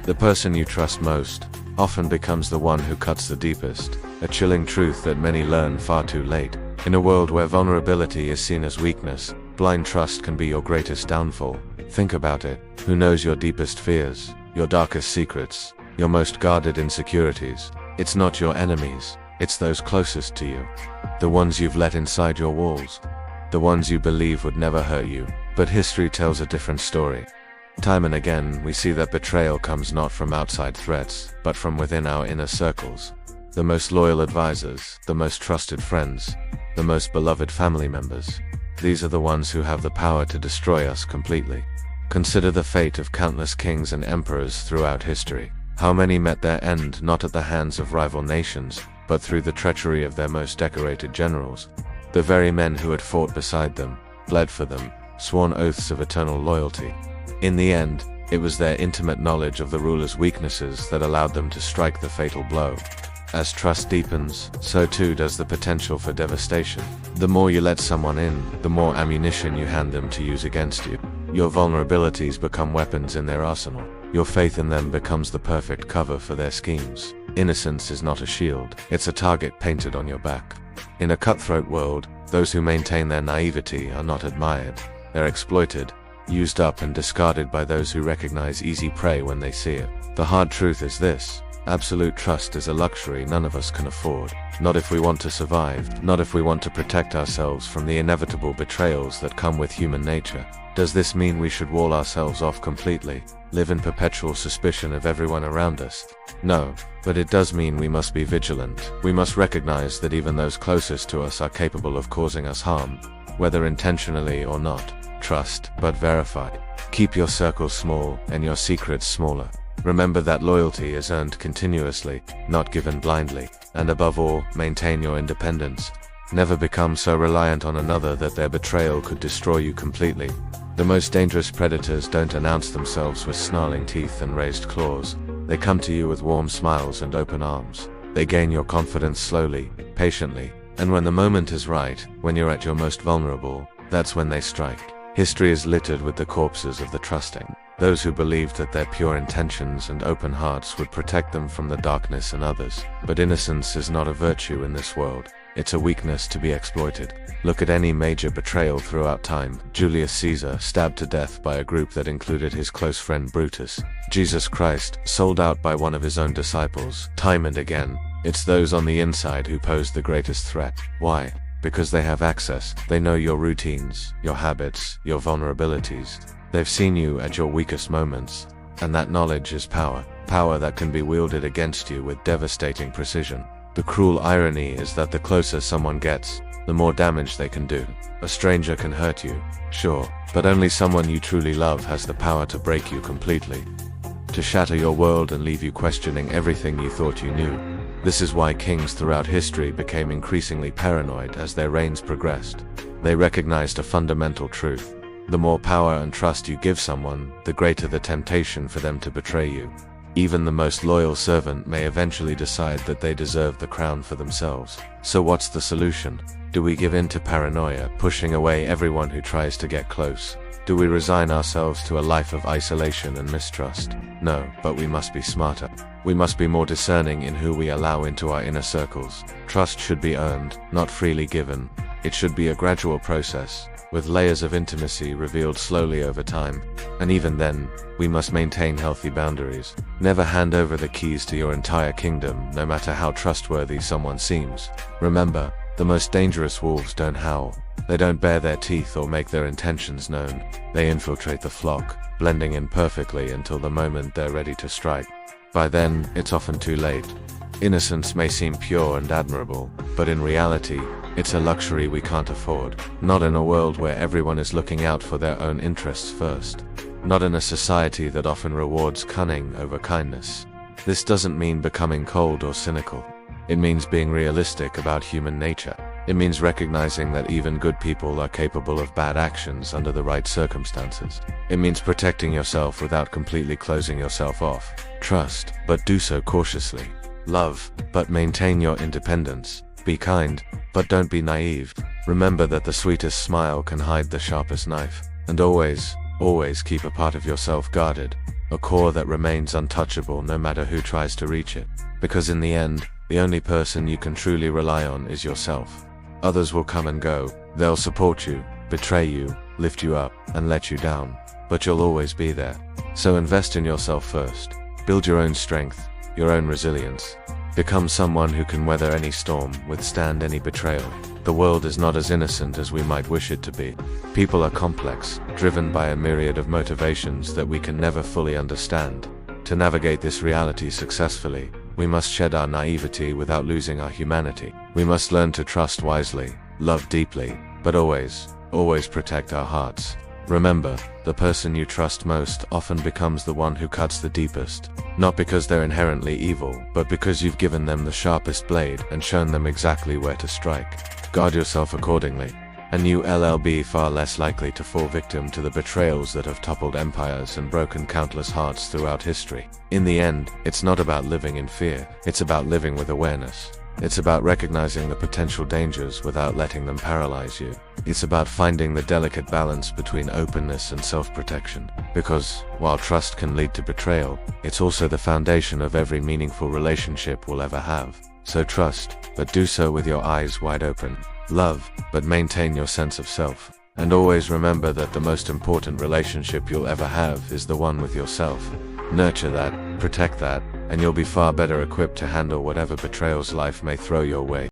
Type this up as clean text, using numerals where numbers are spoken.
The person you trust most often becomes the one who cuts the deepest, a chilling truth that many learn far too late. In a world where vulnerability is seen as weakness, blind trust can be your greatest downfall. Think about it. Who knows your deepest fears, your darkest secrets, your most guarded insecurities? It's not your enemies, it's those closest to you. The ones you've let inside your walls. The ones you believe would never hurt you. But history tells a different story. Time and again, we see that betrayal comes not from outside threats, but from within our inner circles. The most loyal advisors, the most trusted friends, the most beloved family members. These are the ones who have the power to destroy us completely. Consider the fate of countless kings and emperors throughout history. How many met their end not at the hands of rival nations, but through the treachery of their most decorated generals? The very men who had fought beside them, bled for them, sworn oaths of eternal loyalty. In the end, it was their intimate knowledge of the ruler's weaknesses that allowed them to strike the fatal blow. As trust deepens, so too does the potential for devastation. The more you let someone in, the more ammunition you hand them to use against you. Your vulnerabilities become weapons in their arsenal. Your faith in them becomes the perfect cover for their schemes. Innocence is not a shield, it's a target painted on your back. In a cutthroat world, those who maintain their naivety are not admired. They're exploited, used up and discarded by those who recognize easy prey when they see it. The hard truth is this: absolute trust is a luxury none of us can afford. Not if we want to survive, not if we want to protect ourselves from the inevitable betrayals that come with human nature. Does this mean we should wall ourselves off completely, live in perpetual suspicion of everyone around us? No, but it does mean we must be vigilant. We must recognize that even those closest to us are capable of causing us harm, whether intentionally or not. Trust, but verify. Keep your circles small and your secrets smaller. Remember that loyalty is earned continuously, not given blindly. And above all, maintain your independence. Never become so reliant on another that their betrayal could destroy you completely. The most dangerous predators don't announce themselves with snarling teeth and raised claws. They come to you with warm smiles and open arms. They gain your confidence slowly, patiently, and when the moment is right, when you're at your most vulnerable, that's when they strike. History is littered with the corpses of the trusting. Those who believed that their pure intentions and open hearts would protect them from the darkness in others. But innocence is not a virtue in this world. It's a weakness to be exploited. Look at any major betrayal throughout time. Julius Caesar, stabbed to death by a group that included his close friend Brutus. Jesus Christ, sold out by one of his own disciples. Time and again, it's those on the inside who pose the greatest threat. Why? Because they have access. They know your routines, your habits, your vulnerabilities. They've seen you at your weakest moments. And that knowledge is power. Power that can be wielded against you with devastating precision. The cruel irony is that the closer someone gets, the more damage they can do. A stranger can hurt you, sure, but only someone you truly love has the power to break you completely. To shatter your world and leave you questioning everything you thought you knew. This is why kings throughout history became increasingly paranoid as their reigns progressed. They recognized a fundamental truth. The more power and trust you give someone, the greater the temptation for them to betray you. Even the most loyal servant may eventually decide that they deserve the crown for themselves. So what's the solution? Do we give in to paranoia, pushing away everyone who tries to get close? Do we resign ourselves to a life of isolation and mistrust? No, but we must be smarter. We must be more discerning in who we allow into our inner circles. Trust should be earned, not freely given. It should be a gradual process, with layers of intimacy revealed slowly over time. And even then, we must maintain healthy boundaries. Never hand over the keys to your entire kingdom, no matter how trustworthy someone seems. Remember, the most dangerous wolves don't howl. They don't bare their teeth or make their intentions known. They infiltrate the flock, blending in perfectly until the moment they're ready to strike. By then, it's often too late. Innocence may seem pure and admirable, but in reality, it's a luxury we can't afford. Not in a world where everyone is looking out for their own interests first. Not in a society that often rewards cunning over kindness. This doesn't mean becoming cold or cynical. It means being realistic about human nature. It means recognizing that even good people are capable of bad actions under the right circumstances. It means protecting yourself without completely closing yourself off. Trust, but do so cautiously. Love, but maintain your independence. Be kind, but don't be naive. Remember that the sweetest smile can hide the sharpest knife. And always keep a part of yourself guarded. a core that remains untouchable no matter who tries to reach it. Because in the end, the only person you can truly rely on is yourself. Others will come and go, they'll support you, betray you, lift you up, and let you down. But you'll always be there. So invest in yourself first. Build your own strength, your own resilience. Become someone who can weather any storm, withstand any betrayal. The world is not as innocent as we might wish it to be. People are complex, driven by a myriad of motivations that we can never fully understand. To navigate this reality successfully, we must shed our naivety without losing our humanity. We must learn to trust wisely, love deeply, but always protect our hearts. Remember, the person you trust most often becomes the one who cuts the deepest. Not because they're inherently evil, but because you've given them the sharpest blade and shown them exactly where to strike. Guard yourself accordingly, and you'll be far less likely to fall victim to the betrayals that have toppled empires and broken countless hearts throughout history. In the end, it's not about living in fear, it's about living with awareness. It's about recognizing the potential dangers without letting them paralyze you. It's about finding the delicate balance between openness and self-protection. Because, while trust can lead to betrayal, it's also the foundation of every meaningful relationship we'll ever have. So trust, but do so with your eyes wide open. Love, but maintain your sense of self. And always remember that the most important relationship you'll ever have is the one with yourself. Nurture that, protect that, and you'll be far better equipped to handle whatever betrayals life may throw your way.